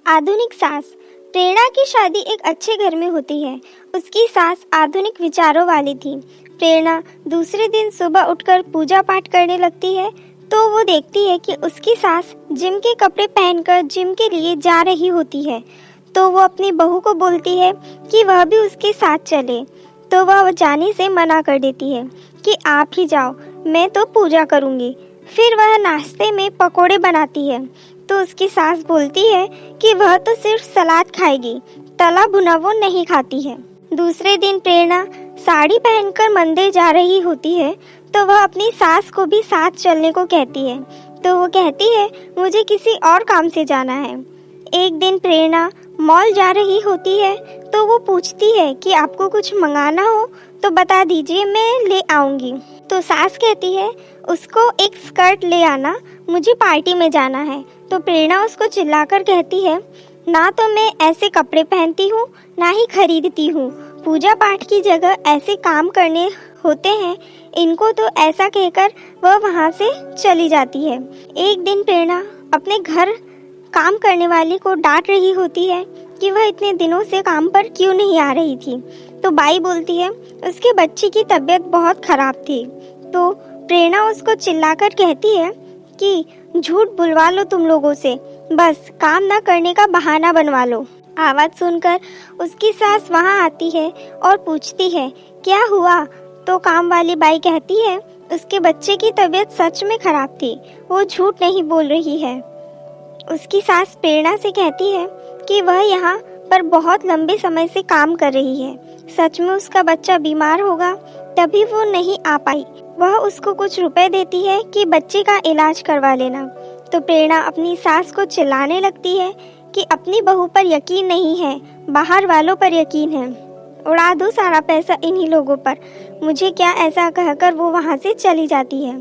आधुनिक सास। प्रेरणा की शादी एक अच्छे घर में होती है। उसकी सास आधुनिक विचारों वाली थी। प्रेरणा दूसरे दिन सुबह उठकर पूजा पाठ करने लगती है तो वो देखती है कि उसकी सास जिम के कपड़े पहनकर जिम के लिए जा रही होती है। तो वो अपनी बहू को बोलती है कि वह भी उसके साथ चले, तो वह जाने से मना कर देती है कि आप ही जाओ, मैं तो पूजा करूँगी। फिर वह नाश्ते में पकोड़े बनाती है तो उसकी सास बोलती है कि वह तो सिर्फ सलाद खाएगी, तला भुना वो नहीं खाती है। दूसरे दिन प्रेरणा साड़ी पहनकर मंदिर जा रही होती है तो वह अपनी सास को भी साथ चलने को कहती है। तो वो कहती है मुझे किसी और काम से जाना है। एक दिन प्रेरणा मॉल जा रही होती है तो वो पूछती है कि आपको कुछ मंगाना हो तो बता दीजिए, मैं ले आऊँगी। तो सास कहती है उसको एक स्कर्ट ले आना, मुझे पार्टी में जाना है। तो प्रेरणा उसको चिल्लाकर कहती है ना तो मैं ऐसे कपड़े पहनती हूँ ना ही खरीदती हूँ, पूजा पाठ की जगह ऐसे काम करने होते हैं इनको। तो ऐसा कहकर वह वहाँ से चली जाती है। एक दिन प्रेरणा अपने घर काम करने वाली को डांट रही होती है कि वह इतने दिनों से काम पर क्यों नहीं आ रही थी। तो बाई बोलती है उसके बच्चे की तबीयत बहुत खराब थी। तो प्रेरणा उसको चिल्लाकर कहती है कि झूठ बुलवा लो तुम लोगों से, बस काम ना करने का बहाना बनवा लो। आवाज़ सुनकर उसकी सास वहाँ आती है और पूछती है क्या हुआ। तो काम वाली बाई कहती है उसके बच्चे की तबीयत सच में खराब थी, वो झूठ नहीं बोल रही है। उसकी सास प्रेरणा से कहती है कि वह यहाँ पर बहुत लंबे समय से काम कर रही है, सच में उसका बच्चा बीमार होगा तभी वो नहीं आ पाई। वह उसको कुछ रुपए देती है कि बच्चे का इलाज करवा लेना। तो प्रेरणा अपनी सास को चिल्लाने लगती है कि अपनी बहू पर यकीन नहीं है, बाहर वालों पर यकीन है, उड़ा दो सारा पैसा इन्हीं लोगों पर, मुझे क्या, ऐसा कहकर वो वहाँ से चली जाती है।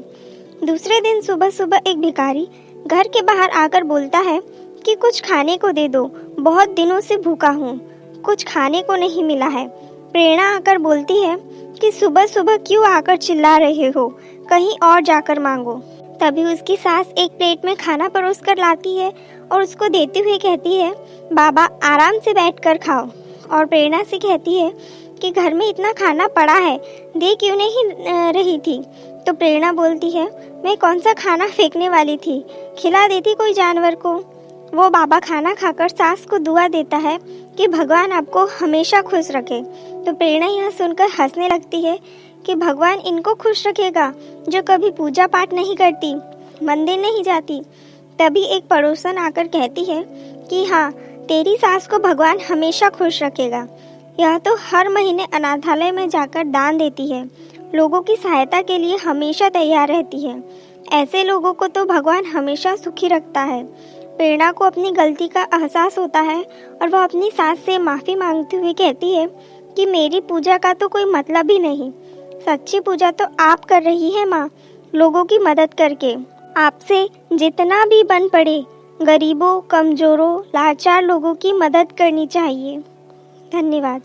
दूसरे दिन सुबह सुबह एक भिखारी घर के बाहर आकर बोलता है कि कुछ खाने को दे दो, बहुत दिनों से भूखा हूँ, कुछ खाने को नहीं मिला है। प्रेरणा आकर बोलती है कि सुबह सुबह क्यों आकर चिल्ला रहे हो, कहीं और जाकर मांगो। तभी उसकी सास एक प्लेट में खाना परोस कर लाती है और उसको देते हुए कहती है बाबा आराम से बैठकर खाओ। और प्रेरणा से कहती है कि घर में इतना खाना पड़ा है, दे क्यों नहीं रही थी। तो प्रेरणा बोलती है मैं कौन सा खाना फेंकने वाली थी, खिला देती कोई जानवर को। वो बाबा खाना खाकर सास को दुआ देता है कि भगवान आपको हमेशा खुश रखे। तो प्रेरणा यह सुनकर हंसने लगती है कि भगवान इनको खुश रखेगा जो कभी पूजा पाठ नहीं करती, मंदिर नहीं जाती। तभी एक पड़ोसन आकर कहती है कि हाँ, तेरी सास को भगवान हमेशा खुश रखेगा। यह तो हर महीने अनाथालय में जाकर दान देती है, लोगों की सहायता के लिए हमेशा तैयार रहती है। ऐसे लोगों को तो भगवान हमेशा सुखी रखता है। प्रेरणा को अपनी गलती का एहसास होता है और वह अपनी सास से माफ़ी मांगते हुए कहती है कि मेरी पूजा का तो कोई मतलब ही नहीं, सच्ची पूजा तो आप कर रही है माँ, लोगों की मदद करके। आपसे जितना भी बन पड़े गरीबों, कमज़ोरों, लाचार लोगों की मदद करनी चाहिए। धन्यवाद।